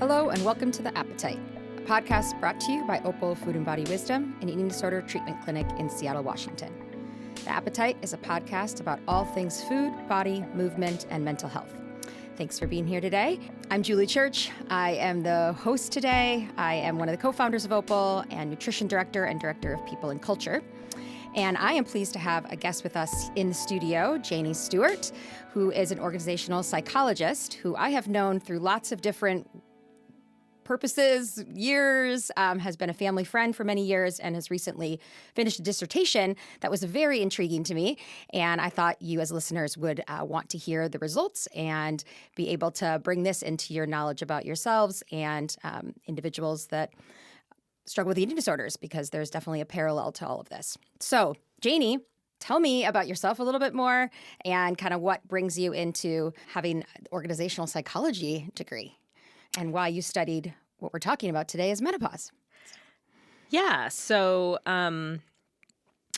Hello and welcome to The Appetite, a podcast brought to you by Opal Food and Body Wisdom, an eating disorder treatment clinic in Seattle, Washington. The Appetite is a podcast about all things food, body, movement, and mental health. Thanks for being here today. I'm Julie Church. I am the host today. I am one of the co-founders of Opal and nutrition director and director of people and culture. And I am pleased to have a guest with us in the studio, Janie Stuart, who is an organizational psychologist who I have known through lots of different purposes, years, has been a family friend for many years, and has recently finished a dissertation that was very intriguing to me. And I thought you as listeners would want to hear the results and be able to bring this into your knowledge about yourselves and individuals that struggle with eating disorders, because there's definitely a parallel to all of this. So, Janie, tell me about yourself a little bit more and kind of what brings you into having an organizational psychology degree and why you studied what we're talking about today is menopause. Yeah, so I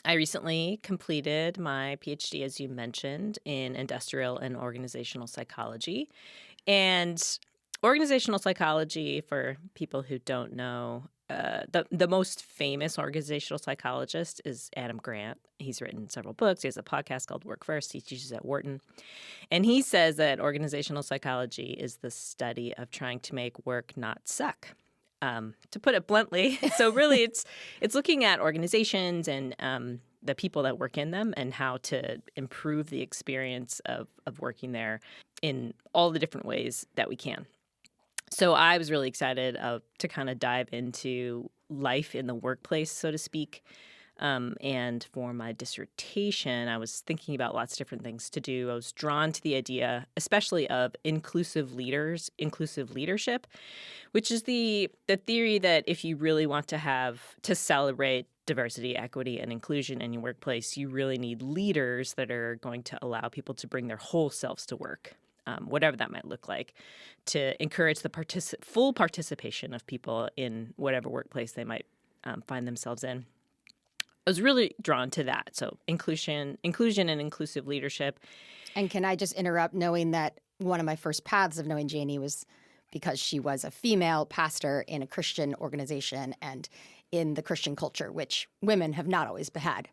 recently completed my PhD, as you mentioned, in industrial and organizational psychology. And organizational psychology, for people who don't know, the most famous organizational psychologist is Adam Grant. He's written several books. He has a podcast called Work First. He teaches at Wharton. And he says that organizational psychology is the study of trying to make work not suck, to put it bluntly. So really, it's looking at organizations and the people that work in them and how to improve the experience of working there in all the different ways that we can. So I was really excited to kind of dive into life in the workplace, so to speak. And for my dissertation, I was thinking about lots of different things to do. I was drawn to the idea, especially of inclusive leadership, which is the theory that if you really want to celebrate diversity, equity, and inclusion in your workplace, you really need leaders that are going to allow people to bring their whole selves to work. Whatever that might look like, to encourage the full participation of people in whatever workplace they might find themselves in. I was really drawn to that. So inclusion and inclusive leadership. And can I just interrupt, knowing that one of my first paths of knowing Janie was because she was a female pastor in a Christian organization and in the Christian culture, which women have not always had.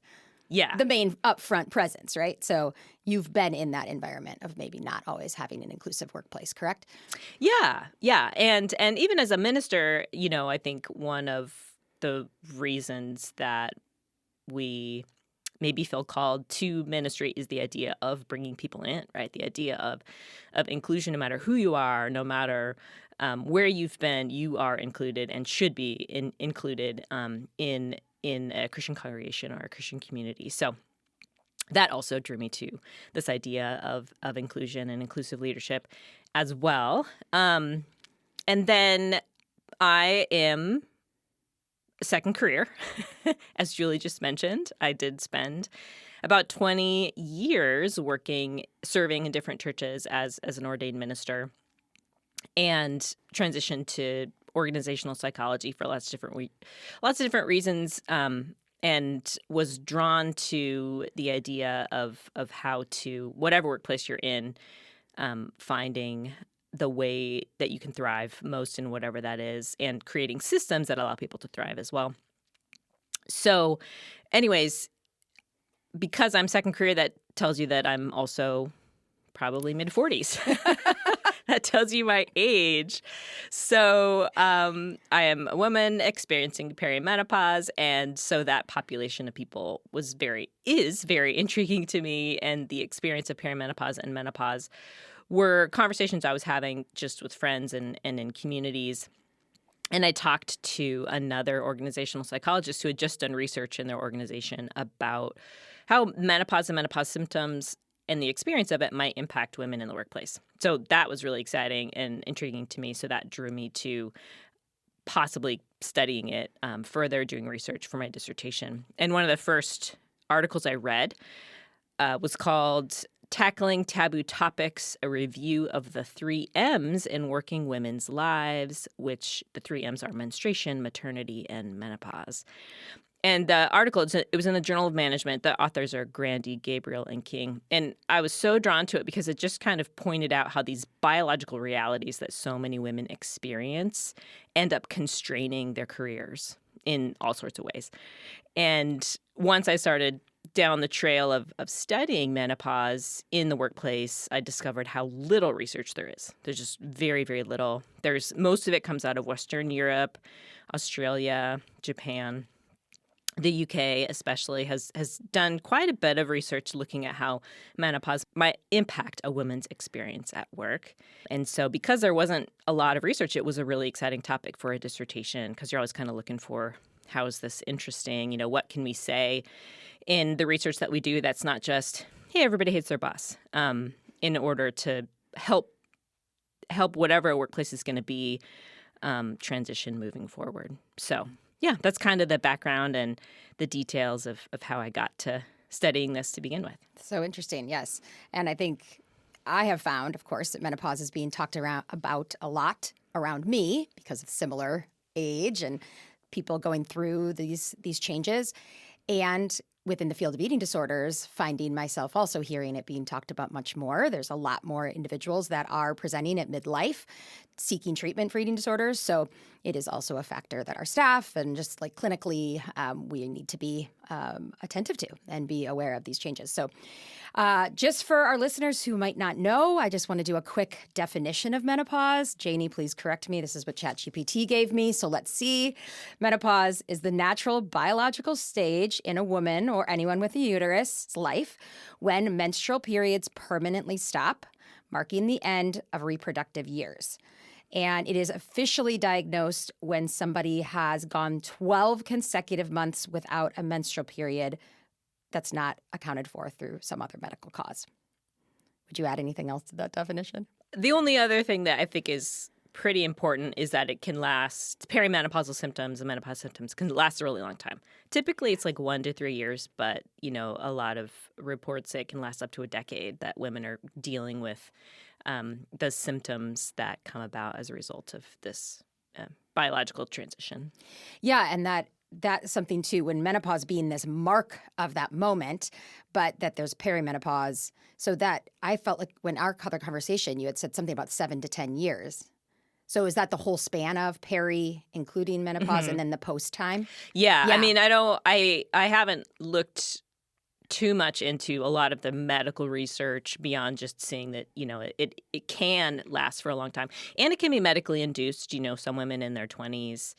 Yeah. The main upfront presence, right? So you've been in that environment of maybe not always having an inclusive workplace, correct? Yeah. And even as a minister, I think one of the reasons that we maybe feel called to ministry is the idea of bringing people in, right? The idea of inclusion, no matter who you are, no matter where you've been, you are included and should be included in a Christian congregation or a Christian community. So that also drew me to this idea of inclusion and inclusive leadership as well. And then I am a second career, as Julie just mentioned. I did spend about 20 years serving in different churches as an ordained minister, and transitioned to organizational psychology for lots of different reasons, and was drawn to the idea of how to, whatever workplace you're in, finding the way that you can thrive most in whatever that is, and creating systems that allow people to thrive as well. So anyways, because I'm second career, that tells you that I'm also probably mid-40s. That tells you my age. So I am a woman experiencing perimenopause, and so that population of people is very intriguing to me. And the experience of perimenopause and menopause were conversations I was having just with friends and in communities. And I talked to another organizational psychologist who had just done research in their organization about how menopause and menopause symptoms and the experience of it might impact women in the workplace. So that was really exciting and intriguing to me. So that drew me to possibly studying it further, doing research for my dissertation. And one of the first articles I read was called Tackling Taboo Topics, a review of the 3 M's in working women's lives, which the 3 M's are menstruation, maternity, and menopause. And the article, it was in the Journal of Management. The authors are Grandy, Gabriel, and King. And I was so drawn to it because it just kind of pointed out how these biological realities that so many women experience end up constraining their careers in all sorts of ways. And once I started down the trail of studying menopause in the workplace, I discovered how little research there is. There's just very, very little. Most of it comes out of Western Europe, Australia, Japan. The UK especially has done quite a bit of research looking at how menopause might impact a woman's experience at work. And so because there wasn't a lot of research, it was a really exciting topic for a dissertation because you're always kind of looking for, how is this interesting? What can we say in the research that we do that's not just, hey, everybody hates their boss, in order to help whatever a workplace is going to be transition moving forward. So yeah, that's kind of the background and the details of how I got to studying this to begin with. So interesting, yes. And I think I have found, of course, that menopause is being talked about a lot around me because of similar age and people going through these changes. And within the field of eating disorders, finding myself also hearing it being talked about much more. There's a lot more individuals that are presenting at midlife seeking treatment for eating disorders. So it is also a factor that our staff and just like clinically, we need to be attentive to and be aware of these changes. So just for our listeners who might not know, I just want to do a quick definition of menopause. Janie, please correct me. This is what ChatGPT gave me. So let's see. Menopause is the natural biological stage in a woman or anyone with a uterus life when menstrual periods permanently stop, marking the end of reproductive years. And it is officially diagnosed when somebody has gone 12 consecutive months without a menstrual period that's not accounted for through some other medical cause. Would you add anything else to that definition? The only other thing that I think is pretty important is that it can last, perimenopausal symptoms and menopause symptoms can last a really long time. Typically, it's like 1 to 3 years, but, a lot of reports say it can last up to a decade that women are dealing with the symptoms that come about as a result of this biological transition. Yeah, and that's something too, when menopause being this mark of that moment, but that there's perimenopause. So that I felt like when our other conversation, you had said something about 7 to 10 years. So is that the whole span of peri, including menopause, and then the post time? Yeah. I mean, I haven't looked too much into a lot of the medical research beyond just seeing that, it can last for a long time. And it can be medically induced. Some women in their 20s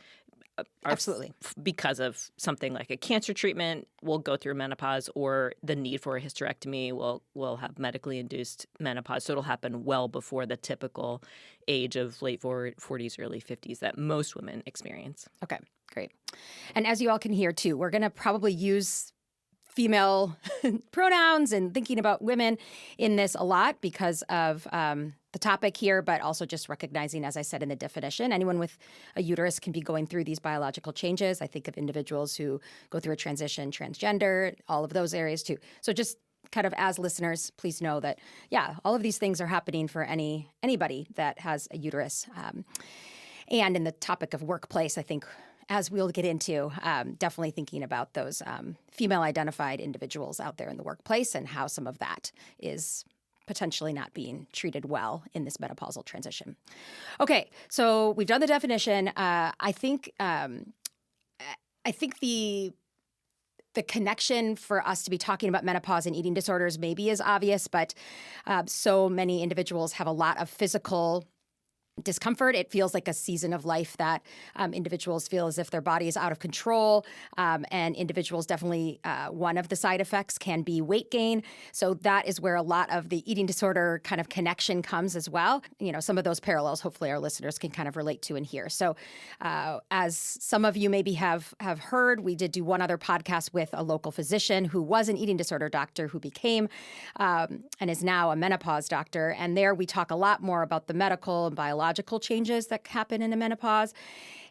are Absolutely. Because of something like a cancer treatment will go through menopause, or the need for a hysterectomy will have medically induced menopause. So it'll happen well before the typical age of late 40s, early 50s that most women experience. Okay, great. And as you all can hear too, we're going to probably use female pronouns and thinking about women in this a lot because of the topic here, but also just recognizing, as I said in the definition, anyone with a uterus can be going through these biological changes. I think of individuals who go through a transition, transgender, all of those areas too. So just kind of as listeners, please know that, yeah, all of these things are happening for anybody that has a uterus. And in the topic of workplace, I think, as we'll get into, definitely thinking about those female-identified individuals out there in the workplace and how some of that is potentially not being treated well in this menopausal transition. Okay, so we've done the definition. I think the connection for us to be talking about menopause and eating disorders maybe is obvious, but so many individuals have a lot of physical discomfort. It feels like a season of life that individuals feel as if their body is out of control. And individuals definitely, one of the side effects can be weight gain. So that is where a lot of the eating disorder kind of connection comes as well. Some of those parallels, hopefully our listeners can kind of relate to and hear. So as some of you maybe have heard, we did do one other podcast with a local physician who was an eating disorder doctor who became and is now a menopause doctor. And there we talk a lot more about the medical and biological changes that happen in the menopause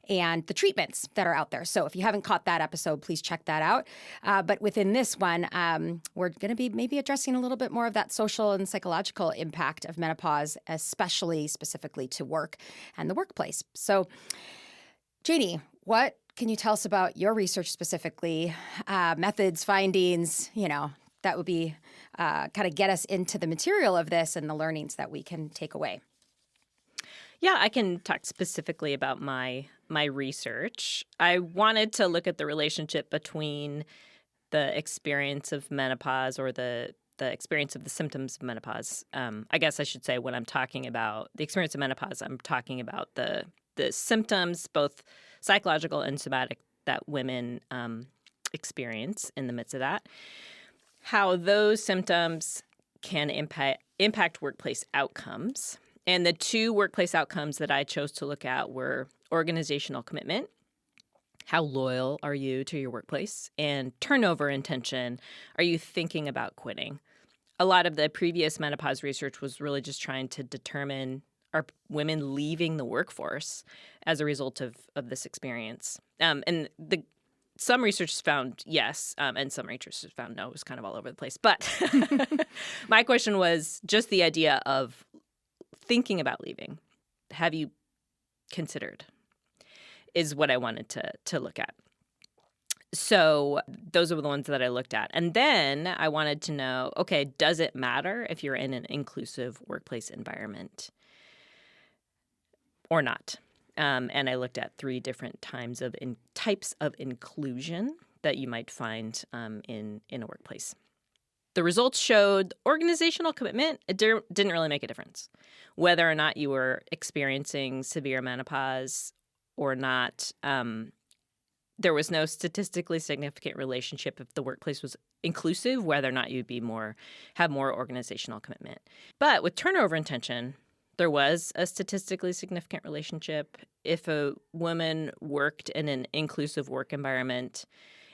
and the treatments that are out there. So if you haven't caught that episode, please check that out. But within this one, we're going to be maybe addressing a little bit more of that social and psychological impact of menopause, especially specifically to work and the workplace. So Janie, what can you tell us about your research specifically, methods, findings, that would be kind of get us into the material of this and the learnings that we can take away. Yeah, I can talk specifically about my research. I wanted to look at the relationship between the experience of menopause or the experience of the symptoms of menopause. I guess I should say when I'm talking about the experience of menopause, I'm talking about the symptoms, both psychological and somatic, that women experience in the midst of that. How those symptoms can impact workplace outcomes. And the two workplace outcomes that I chose to look at were organizational commitment. How loyal are you to your workplace? And turnover intention. Are you thinking about quitting? A lot of the previous menopause research was really just trying to determine, are women leaving the workforce as a result of this experience? And some research found yes, and some research found no. It was kind of all over the place. But my question was just the idea of thinking about leaving. Have you considered? Is what I wanted to look at. So those are the ones that I looked at. And then I wanted to know, okay, does it matter if you're in an inclusive workplace environment or not? And I looked at 3 different types of inclusion that you might find in a workplace. The results showed organizational commitment, it didn't really make a difference. Whether or not you were experiencing severe menopause or not, there was no statistically significant relationship if the workplace was inclusive, whether or not you'd have more organizational commitment. But with turnover intention, there was a statistically significant relationship. If a woman worked in an inclusive work environment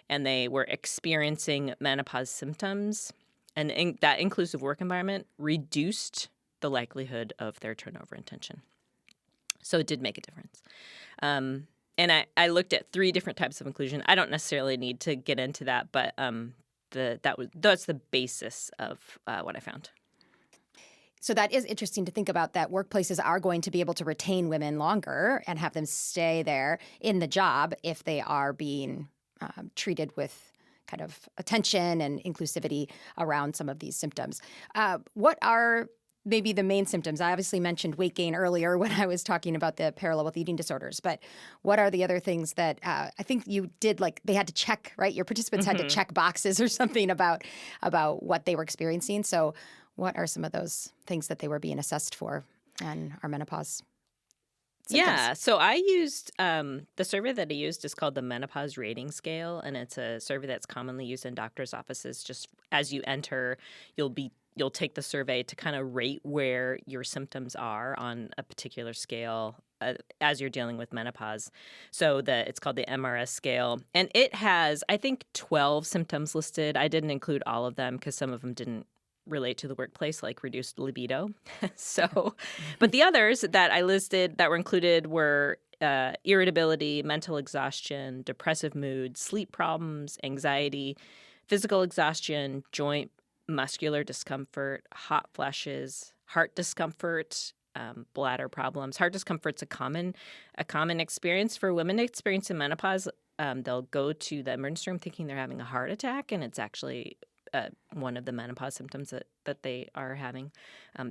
and they were experiencing menopause symptoms, and that inclusive work environment reduced the likelihood of their turnover intention. So it did make a difference. And I looked at 3 different types of inclusion. I don't necessarily need to get into that, but that's the basis of what I found. So that is interesting to think about, that workplaces are going to be able to retain women longer and have them stay there in the job if they are being treated with kind of attention and inclusivity around some of these symptoms. What are maybe the main symptoms? I obviously mentioned weight gain earlier when I was talking about the parallel with eating disorders, but what are the other things that I think you did, like they had to check, right? Your participants had to check boxes or something about what they were experiencing. So what are some of those things that they were being assessed for and our menopause symptoms? Yeah, so I used the survey that I used is called the Menopause Rating Scale, and it's a survey that's commonly used in doctors' offices. Just as you enter, you'll take the survey to kind of rate where your symptoms are on a particular scale as you're dealing with menopause. So it's called the MRS scale, and it has, I think, 12 symptoms listed. I didn't include all of them because some of them didn't relate to the workplace, like reduced libido. But the others that I listed that were included were irritability, mental exhaustion, depressive mood, sleep problems, anxiety, physical exhaustion, joint muscular discomfort, hot flashes, heart discomfort, bladder problems. Heart discomfort's a common experience for women experiencing menopause. They'll go to the emergency room thinking they're having a heart attack, and it's actually one of the menopause symptoms that they are having.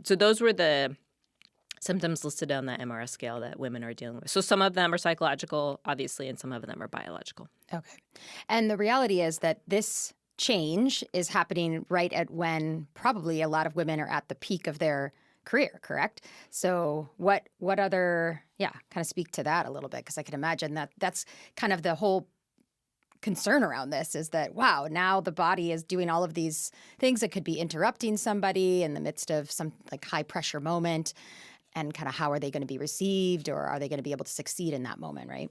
So those were the symptoms listed on the MRS scale that women are dealing with. So some of them are psychological, obviously, and some of them are biological. Okay. And the reality is that this change is happening right at when probably a lot of women are at the peak of their career, correct? So what other, kind of speak to that a little bit, because I can imagine that that's kind of the whole concern around this is that, wow, now the body is doing all of these things that could be interrupting somebody in the midst of some like high pressure moment, and kind of how are they going to be received, or are they going to be able to succeed in that moment, right?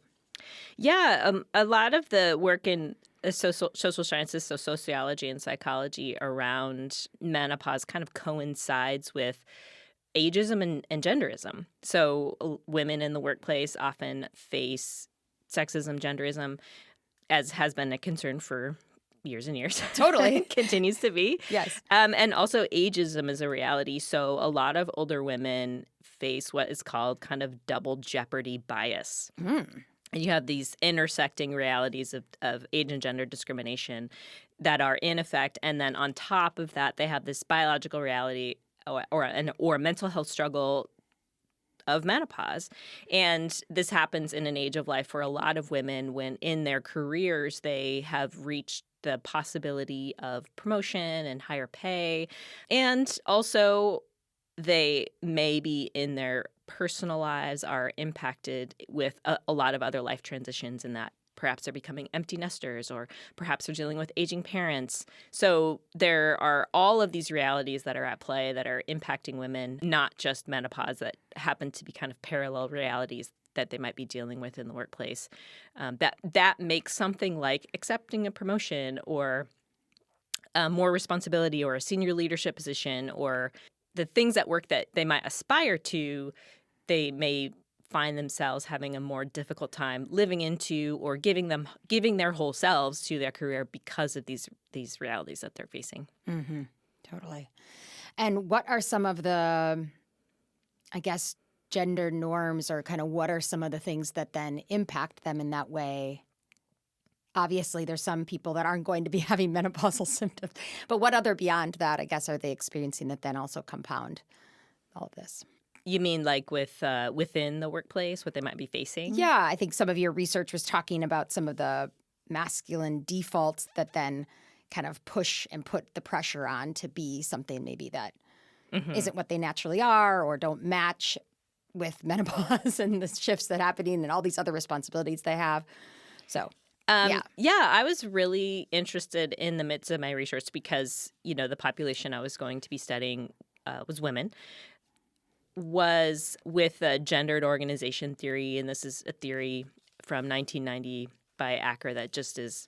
Yeah, a lot of the work in social sciences, so sociology and psychology around menopause kind of coincides with ageism and genderism. So women in the workplace often face sexism, genderism, as has been a concern for years and years. Totally. Continues to be. Yes. And also ageism is a reality. So a lot of older women face what is called kind of double jeopardy bias. And you have these intersecting realities of age and gender discrimination that are in effect. And then on top of that, they have this biological reality or a mental health struggle of menopause. And this happens in an age of life for a lot of women when in their careers they have reached the possibility of promotion and higher pay. And also they may be in their personal lives are impacted with a lot of other life transitions in that perhaps they're becoming empty nesters or perhaps they're dealing with aging parents. So there are all of these realities that are at play that are impacting women, not just menopause, that happen to be kind of parallel realities that they might be dealing with in the workplace. That makes something like accepting a promotion or more responsibility or a senior leadership position or the things at work that they might aspire to, they may find themselves having a more difficult time living into or giving their whole selves to their career because of these realities that they're facing. Mm-hmm. Totally. And what are some of the, I guess, gender norms, or kind of what are some of the things that then impact them in that way? Obviously, there's some people that aren't going to be having menopausal symptoms, but what other beyond that, I guess, are they experiencing that then also compound all of this? You mean like with within the workplace, what they might be facing? Yeah, I think some of your research was talking about some of the masculine defaults that then kind of push and put the pressure on to be something maybe that isn't what they naturally are or don't match with menopause and the shifts that are happening and all these other responsibilities they have. So, yeah, I was really interested in the midst of my research because, the population I was going to be studying was women, was with a gendered organization theory, and this is a theory from 1990 by Acker that just is,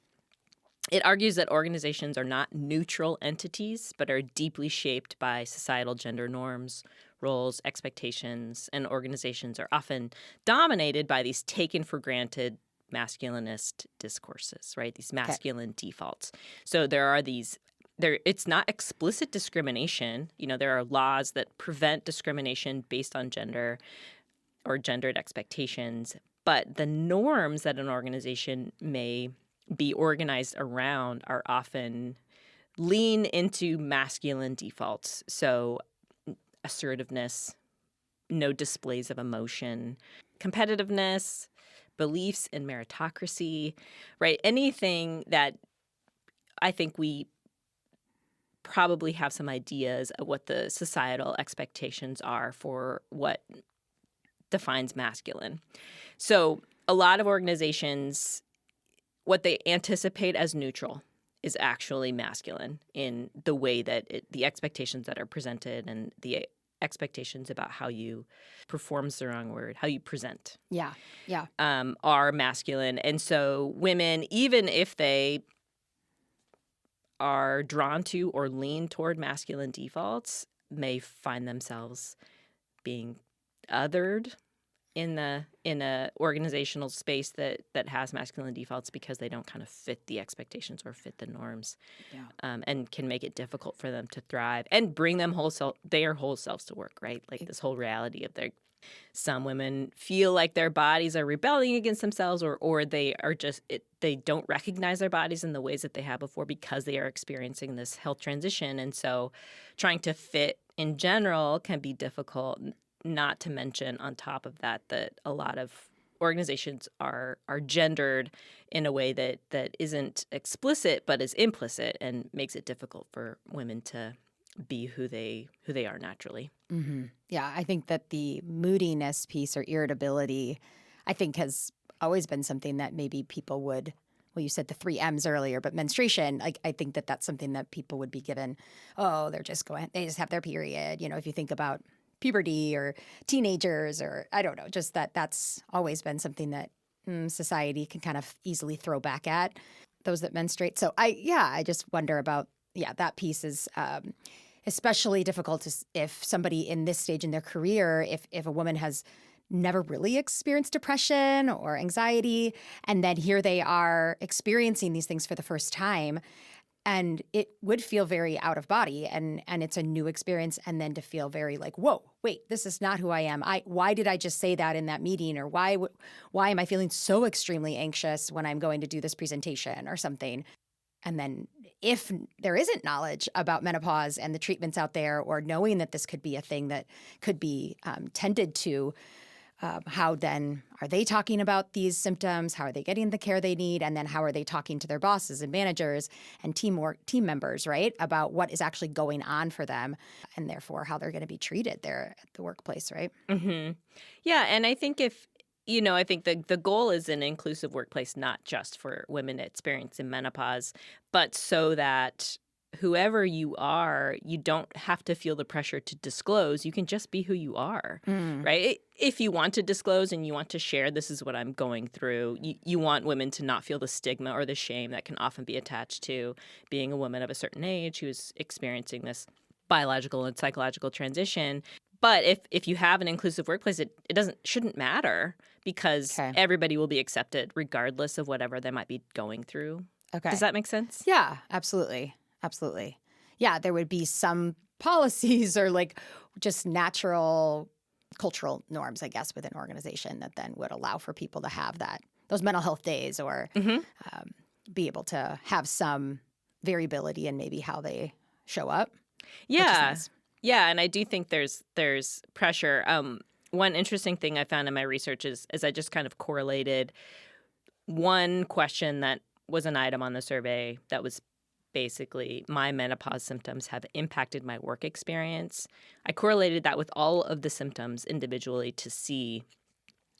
it argues that organizations are not neutral entities, but are deeply shaped by societal gender norms, roles, expectations, and organizations are often dominated by these taken for granted masculinist discourses, right? These masculine defaults. So there are these it's not explicit discrimination. There are laws that prevent discrimination based on gender or gendered expectations, but the norms that an organization may be organized around are often lean into masculine defaults. So assertiveness, no displays of emotion, competitiveness, beliefs in meritocracy, right? Anything that I think we probably have some ideas of what the societal expectations are for what defines masculine. So a lot of organizations, what they anticipate as neutral is actually masculine in the way that the expectations that are presented and the expectations about how you perform's the wrong word, how you present. Yeah. Are masculine. And so women, even if they are drawn to or lean toward masculine defaults, may find themselves being othered in a organizational space that has masculine defaults because they don't kind of fit the expectations or fit the norms, and can make it difficult for them to thrive and bring them their whole selves to work, right? Like this whole reality of some women feel like their bodies are rebelling against themselves or they are just they don't recognize their bodies in the ways that they have before because they are experiencing this health transition. And so trying to fit in general can be difficult, not to mention on top of that a lot of organizations are gendered in a way that isn't explicit but is implicit and makes it difficult for women to be who they are naturally. Mm-hmm. Yeah, I think that the moodiness piece or irritability, I think, has always been something that maybe people would, well, you said the 3 M's earlier, but menstruation, I think that that's something that people would be given, they just have their period. If you think about puberty or teenagers or I don't know, just that's always been something that society can kind of easily throw back at those that menstruate. So I just wonder about, that piece is especially difficult if somebody in this stage in their career, if a woman has never really experienced depression or anxiety, and then here they are experiencing these things for the first time. And it would feel very out of body, and it's a new experience. And then to feel very like, whoa, wait, this is not who I am. Why did I just say that in that meeting? Or why am I feeling so extremely anxious when I'm going to do this presentation or something? And then if there isn't knowledge about menopause and the treatments out there, or knowing that this could be a thing that could be tended to, how then are they talking about these symptoms? How are they getting the care they need? And then how are they talking to their bosses and managers and team members, right, about what is actually going on for them, and therefore how they're going to be treated there at the workplace, right? Mm-hmm. Yeah, and I think I think the goal is an inclusive workplace, not just for women experiencing menopause, but so that whoever you are, you don't have to feel the pressure to disclose. You can just be who you are, right? If you want to disclose and you want to share, this is what I'm going through, you want women to not feel the stigma or the shame that can often be attached to being a woman of a certain age who's experiencing this biological and psychological transition. But if you have an inclusive workplace, it shouldn't matter, because everybody will be accepted regardless of whatever they might be going through. Okay. Does that make sense? Yeah, absolutely. Absolutely. Yeah, there would be some policies or like just natural cultural norms, I guess, within an organization that then would allow for people to have those mental health days, or be able to have some variability in maybe how they show up. Yeah. Nice. Yeah, and I do think there's pressure. One interesting thing I found in my research is I just kind of correlated one question that was an item on the survey that was basically, my menopause symptoms have impacted my work experience. I correlated that with all of the symptoms individually to see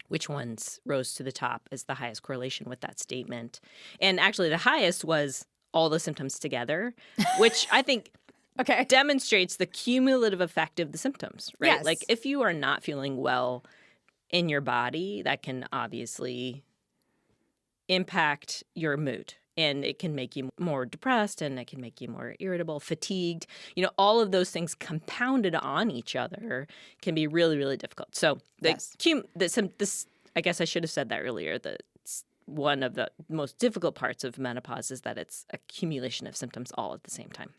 which ones rose to the top as the highest correlation with that statement. And actually the highest was all the symptoms together, which I think demonstrates the cumulative effect of the symptoms, right? Yes. Like if you are not feeling well in your body, that can obviously impact your mood. And it can make you more depressed, and it can make you more irritable, fatigued. All of those things compounded on each other can be really, really difficult. So this, I guess I should have said that earlier, that one of the most difficult parts of menopause is that it's accumulation of symptoms all at the same time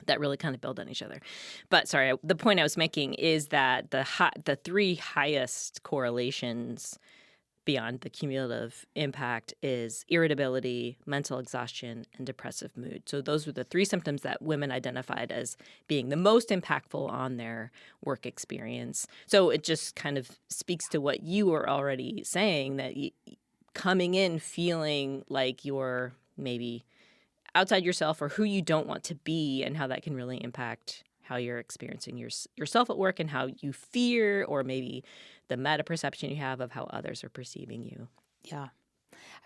that really kind of build on each other. But sorry, the point I was making is that the three highest correlations beyond the cumulative impact is irritability, mental exhaustion, and depressive mood. So those were the three symptoms that women identified as being the most impactful on their work experience. So it just kind of speaks to what you were already saying, that coming in feeling like you're maybe outside yourself or who you don't want to be, and how that can really impact how you're experiencing yourself at work, and how you fear, or maybe the meta perception you have of how others are perceiving you. Yeah.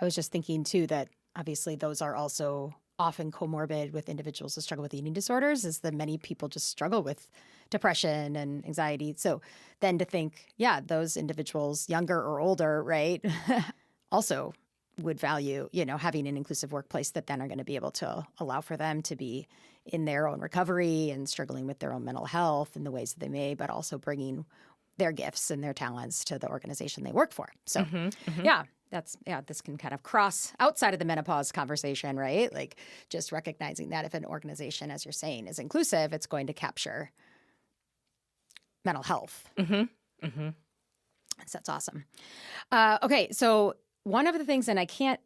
I was just thinking too that obviously those are also often comorbid with individuals who struggle with eating disorders, is that many people just struggle with depression and anxiety. So then to think, those individuals, younger or older, right, also would value, having an inclusive workplace that then are going to be able to allow for them to be in their own recovery and struggling with their own mental health in the ways that they may, but also bringing their gifts and their talents to the organization they work for. So, this can kind of cross outside of the menopause conversation, right? Like just recognizing that if an organization, as you're saying, is inclusive, it's going to capture mental health. So that's awesome. Okay, so one of the things, and I can't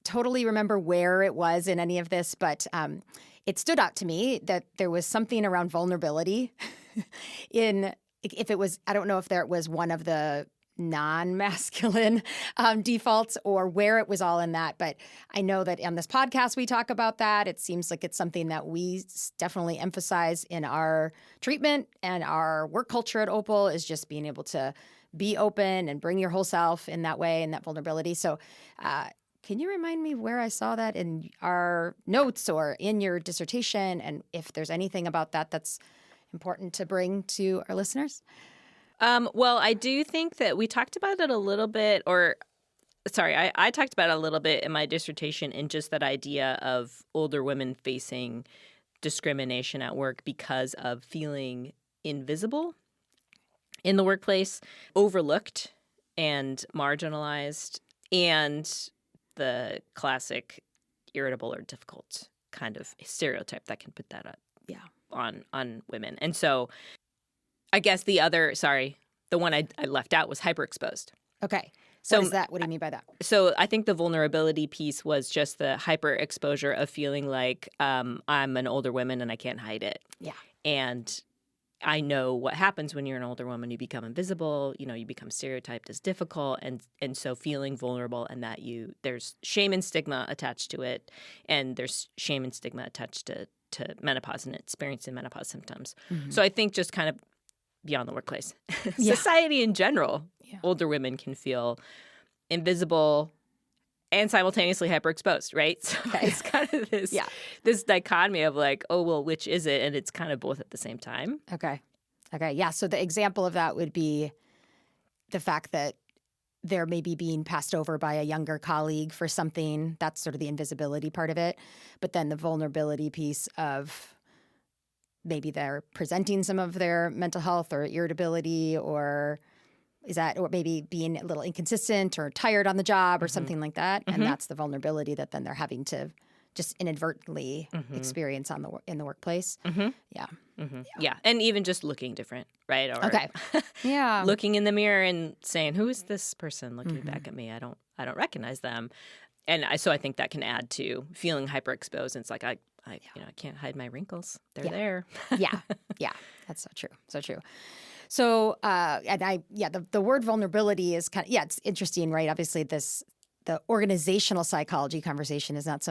totally remember where it was in any of this, but it stood out to me that there was something around vulnerability if it was, I don't know if there was one of the non-masculine defaults or where it was all in that, but I know that on this podcast we talk about that. It seems like it's something that we definitely emphasize in our treatment and our work culture at Opal, is just being able to be open and bring your whole self in that way and that vulnerability. So can you remind me where I saw that in our notes or in your dissertation, and if there's anything about that that's important to bring to our listeners? Well, I do think that we talked about it a little bit, I talked about it a little bit in my dissertation, in just that idea of older women facing discrimination at work because of feeling invisible in the workplace, overlooked and marginalized, and the classic irritable or difficult kind of stereotype that can put that up Yeah. on women. And so I guess the one I left out was hyperexposed. Okay. So What is that? What do you mean by that? So I think the vulnerability piece was just the hyperexposure of feeling like I'm an older woman and I can't hide it. Yeah. And I know what happens when you're an older woman. You become invisible. You become stereotyped as difficult, and so feeling vulnerable, and that there's shame and stigma attached to it, and there's shame and stigma attached to menopause and experiencing menopause symptoms. Mm-hmm. So I think just kind of beyond the workplace, Yeah. society in general, older women can feel invisible and simultaneously hyperexposed, right? So it's kind of this dichotomy of like, oh, well, which is it? And it's kind of both at the same time. Okay. Yeah. So the example of that would be the fact that they're maybe being passed over by a younger colleague for something. That's sort of the invisibility part of it. But then the vulnerability piece of maybe they're presenting some of their mental health or irritability, or maybe being a little inconsistent or tired on the job or something like that. And that's the vulnerability that then they're having to just inadvertently experience in the workplace. Yeah. Yeah. And even just looking different, right? Or Yeah. looking in the mirror and saying, who is this person looking back at me? I don't recognize them. And so I think that can add to feeling hyperexposed. And it's like, I can't hide my wrinkles. They're there. Yeah. That's so true. So true. So, the word vulnerability is kind of, it's interesting, right? Obviously the organizational psychology conversation is not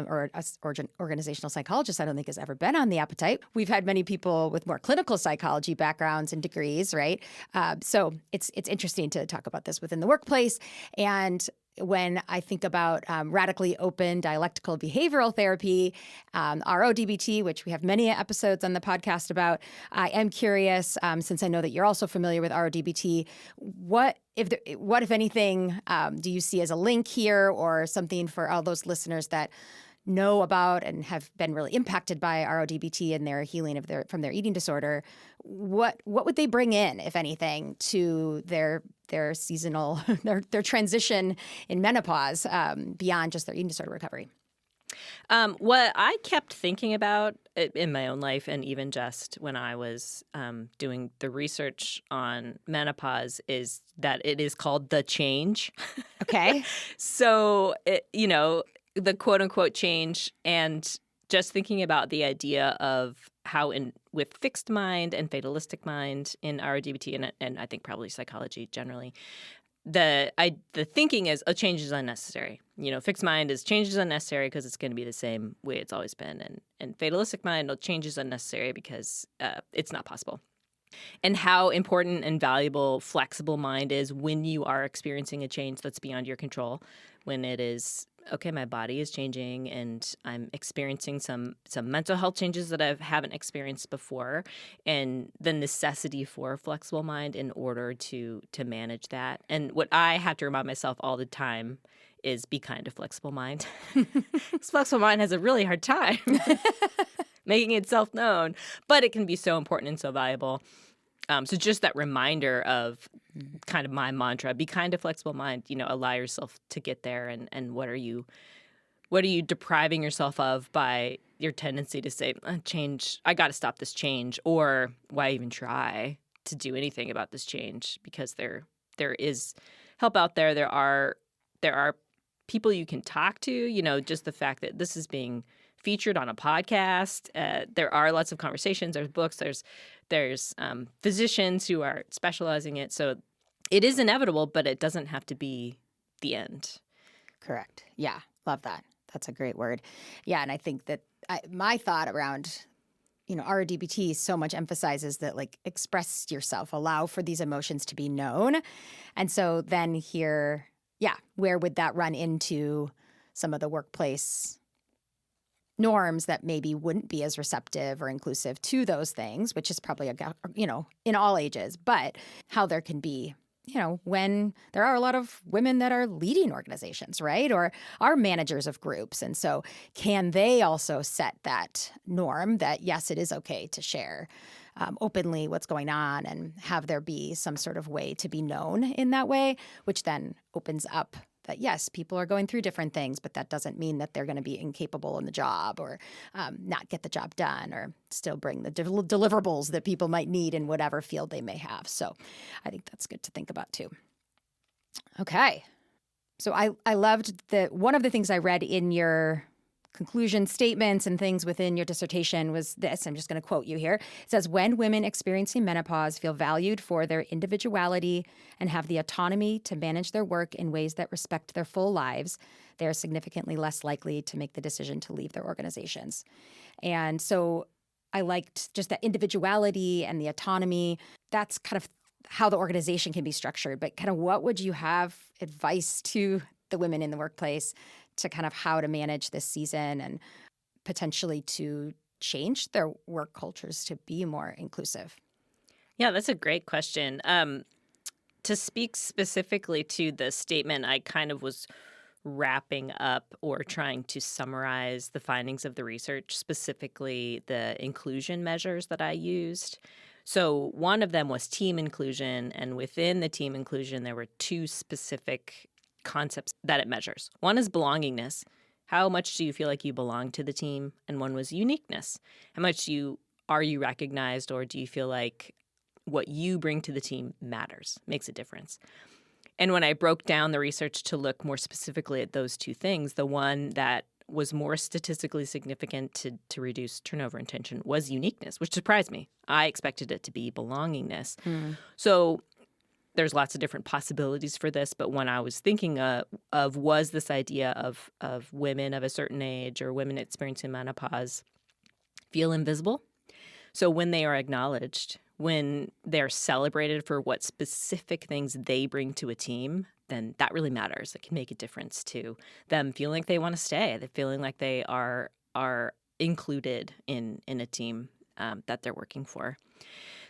organizational psychologist I don't think has ever been on the appetite. We've had many people with more clinical psychology backgrounds and degrees, right? So it's interesting to talk about this within the workplace. And when I think about radically open dialectical behavioral therapy, RODBT, which we have many episodes on the podcast about, I am curious, since I know that you're also familiar with RODBT, what if anything, do you see as a link here or something for all those listeners that know about and have been really impacted by RODBT and their healing from their eating disorder? What would they bring in, if anything, to their seasonal their transition in menopause beyond just their eating disorder recovery? What I kept thinking about in my own life, and even just when I was doing the research on menopause, is that it is called the change. Okay. So, the quote unquote change, and just thinking about the idea of how with fixed mind and fatalistic mind in RODBT and I think probably psychology generally, the thinking is a change is unnecessary. Fixed mind is change is unnecessary because it's going to be the same way it's always been, and fatalistic mind, change is unnecessary because it's not possible. And how important and valuable flexible mind is when you are experiencing a change that's beyond your control, when it is, okay, my body is changing and I'm experiencing some mental health changes that I haven't experienced before, and the necessity for a flexible mind in order to manage that. And what I have to remind myself all the time is be kind to flexible mind. This flexible mind has a really hard time making itself known, but it can be so important and so valuable. So just that reminder of kind of my mantra, be kind to flexible mind, allow yourself to get there. And what are you depriving yourself of by your tendency to say, change, I got to stop this change, or why even try to do anything about this change? Because there is help out there. There are people you can talk to, just the fact that this is being featured on a podcast. There are lots of conversations. There's books. There's physicians who are specializing it. So it is inevitable, but it doesn't have to be the end. Correct. Yeah. Love that. That's a great word. Yeah. And I think that my thought around, RODBT so much emphasizes that, like, express yourself, allow for these emotions to be known. And so then here, where would that run into some of the workplace norms that maybe wouldn't be as receptive or inclusive to those things, which is probably, in all ages, but how there can be, when there are a lot of women that are leading organizations, right? Or are managers of groups. And so can they also set that norm that, yes, it is okay to share openly what's going on and have there be some sort of way to be known in that way, which then opens up that yes, people are going through different things, but that doesn't mean that they're going to be incapable in the job or not get the job done or still bring the deliverables that people might need in whatever field they may have. So I think that's good to think about too. Okay. So I loved one of the things I read in your conclusion statements and things within your dissertation was this. I'm just going to quote you here. It says, when women experiencing menopause feel valued for their individuality and have the autonomy to manage their work in ways that respect their full lives, they are significantly less likely to make the decision to leave their organizations. And so I liked just that individuality and the autonomy. That's kind of how the organization can be structured. But kind of what would you have advice to the women in the workplace to kind of how to manage this season and potentially to change their work cultures to be more inclusive? Yeah, that's a great question. To speak specifically to the statement, I kind of was wrapping up or trying to summarize the findings of the research, specifically the inclusion measures that I used. So one of them was team inclusion, and within the team inclusion, there were two specific concepts that it measures. One is belongingness. How much do you feel like you belong to the team? And one was uniqueness. How much are you recognized, or do you feel like what you bring to the team matters, makes a difference? And when I broke down the research to look more specifically at those two things, the one that was more statistically significant to reduce turnover and tension was uniqueness, which surprised me. I expected it to be belongingness. So there's lots of different possibilities for this, but one I was thinking of was this idea of women of a certain age or women experiencing menopause feel invisible. So when they are acknowledged, when they're celebrated for what specific things they bring to a team, then that really matters. It can make a difference to them feeling like they want to stay, they're feeling like they are included in a team that they're working for.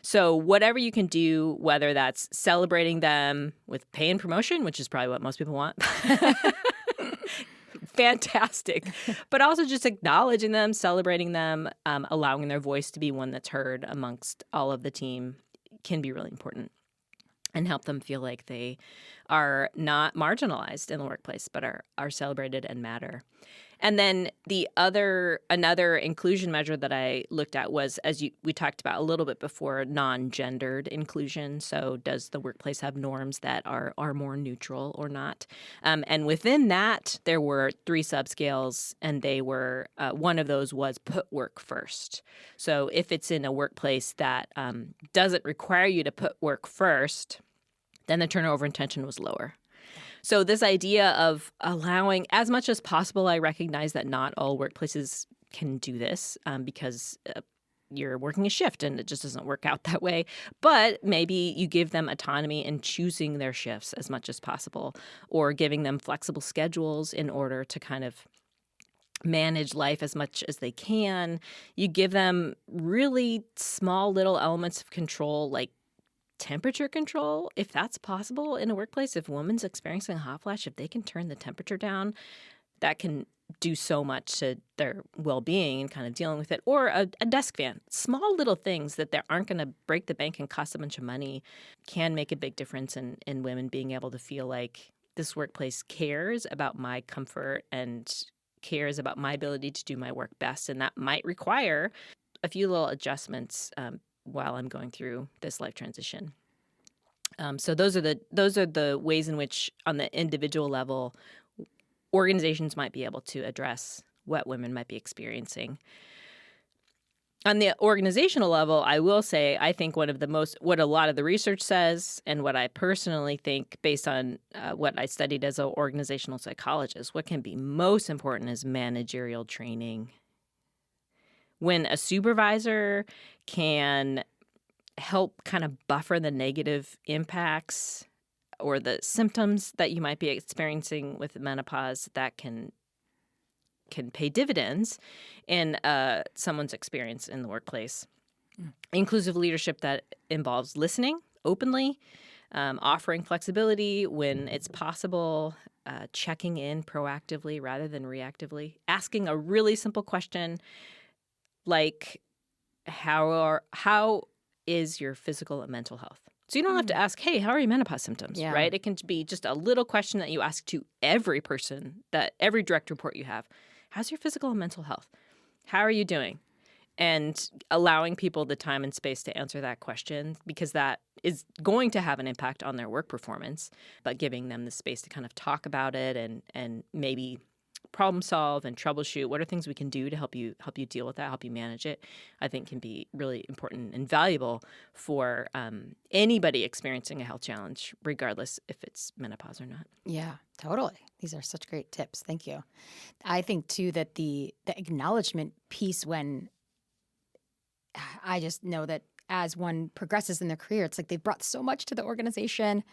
So whatever you can do, whether that's celebrating them with pay and promotion, which is probably what most people want, fantastic, but also just acknowledging them, celebrating them, allowing their voice to be one that's heard amongst all of the team can be really important and help them feel like they are not marginalized in the workplace, but are celebrated and matter. And then another inclusion measure that I looked at was, we talked about a little bit before, non-gendered inclusion. So does the workplace have norms that are more neutral or not? And within that, there were 3 subscales, and they were one of those was put work first. So if it's in a workplace that doesn't require you to put work first, then the turnover and tension was lower. So this idea of allowing, as much as possible, I recognize that not all workplaces can do this because you're working a shift and it just doesn't work out that way. But maybe you give them autonomy in choosing their shifts as much as possible, or giving them flexible schedules in order to kind of manage life as much as they can. You give them really small little elements of control, like temperature control, if that's possible in a workplace. If a woman's experiencing a hot flash, if they can turn the temperature down, that can do so much to their well-being and kind of dealing with it. Or a desk fan. Small little things that aren't going to break the bank and cost a bunch of money can make a big difference in women being able to feel like this workplace cares about my comfort and cares about my ability to do my work best. And that might require a few little adjustments while I'm going through this life transition. So those are the ways in which, on the individual level, organizations might be able to address what women might be experiencing. On the organizational level, I will say, I think what a lot of the research says, and what I personally think based on what I studied as an organizational psychologist, what can be most important is managerial training. When a supervisor can help kind of buffer the negative impacts or the symptoms that you might be experiencing with menopause, that can pay dividends in someone's experience in the workplace. Inclusive leadership that involves listening openly, offering flexibility when it's possible, checking in proactively rather than reactively, asking a really simple question like, how is your physical and mental health? So you don't have to ask, hey, how are your menopause symptoms, Yeah. right? It can be just a little question that you ask to every person, that every direct report you have. How's your physical and mental health? How are you doing? And allowing people the time and space to answer that question, because that is going to have an impact on their work performance, but giving them the space to kind of talk about it and maybe problem solve and troubleshoot. What are things we can do to help you deal with that, help you manage it, I think can be really important and valuable for anybody experiencing a health challenge, regardless if it's menopause or not. Yeah, totally. These are such great tips. Thank you. I think, too, that the acknowledgement piece, when I just know that as one progresses in their career, it's like they've brought so much to the organization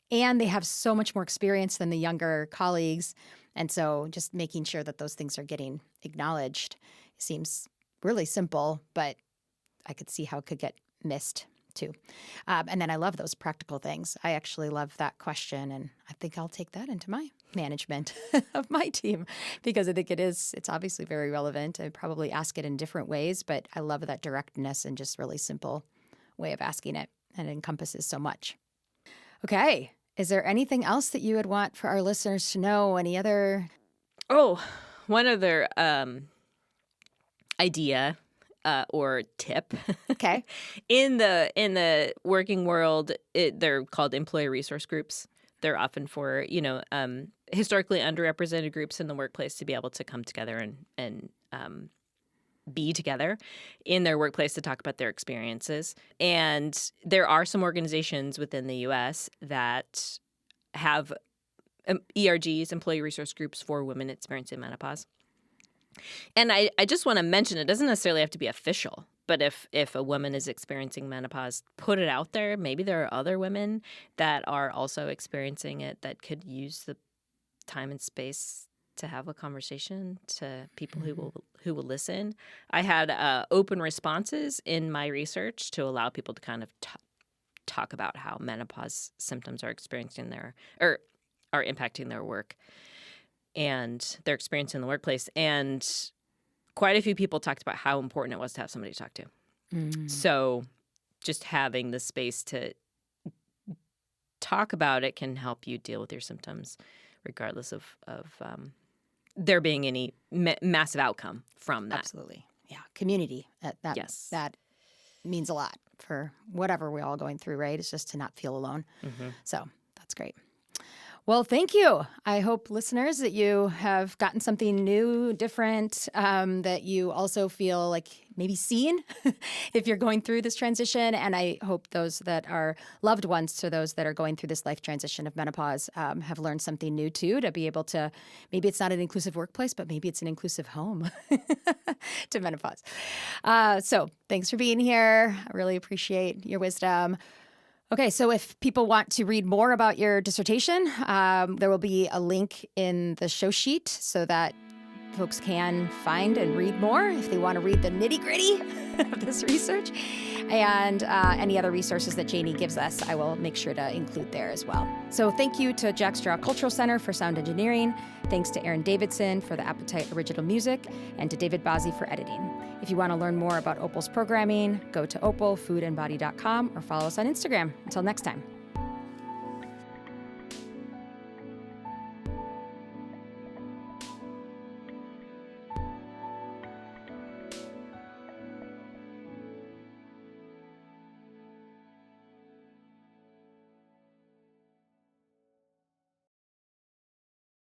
and they have so much more experience than the younger colleagues. And so just making sure that those things are getting acknowledged seems really simple, but I could see how it could get missed too. And then I love those practical things. I actually love that question, and I think I'll take that into my management of my team, because I think it's obviously very relevant. I probably ask it in different ways, but I love that directness and just really simple way of asking it, and it encompasses so much. Okay. Is there anything else that you would want for our listeners to know? Any other? Oh, one other idea or tip. Okay. In the working world, they're called employee resource groups. They're often for, historically underrepresented groups in the workplace to be able to come together and be together in their workplace to talk about their experiences. And there are some organizations within the U.S. that have ERGs, employee resource groups, for women experiencing menopause. And I just want to mention, it doesn't necessarily have to be official, but if a woman is experiencing menopause, put it out there. Maybe there are other women that are also experiencing it that could use the time and space to have a conversation, to people who will listen. I had open responses in my research to allow people to kind of talk about how menopause symptoms are are impacting their work and their experience in the workplace. And quite a few people talked about how important it was to have somebody to talk to. So just having the space to talk about it can help you deal with your symptoms, regardless of there being any massive outcome from that. Absolutely. Yeah. Community. Yes. That means a lot for whatever we're all going through, right? It's just to not feel alone. So that's great. Well, thank you. I hope, listeners, that you have gotten something new, different, that you also feel like maybe seen if you're going through this transition. And I hope those that are loved ones to those that are going through this life transition of menopause have learned something new, too, to be able to, maybe it's not an inclusive workplace, but maybe it's an inclusive home to menopause. So thanks for being here. I really appreciate your wisdom. Okay, so if people want to read more about your dissertation, there will be a link in the show sheet so that folks can find and read more if they want to read the nitty-gritty of this research. And any other resources that Janie gives us, I will make sure to include there as well. So thank you to Jack Straw Cultural Center for sound engineering. Thanks to Aaron Davidson for the Appetite original music, and to David Bazzi for editing. If you want to learn more about Opal's programming, go to opalfoodandbody.com or follow us on Instagram. Until next time.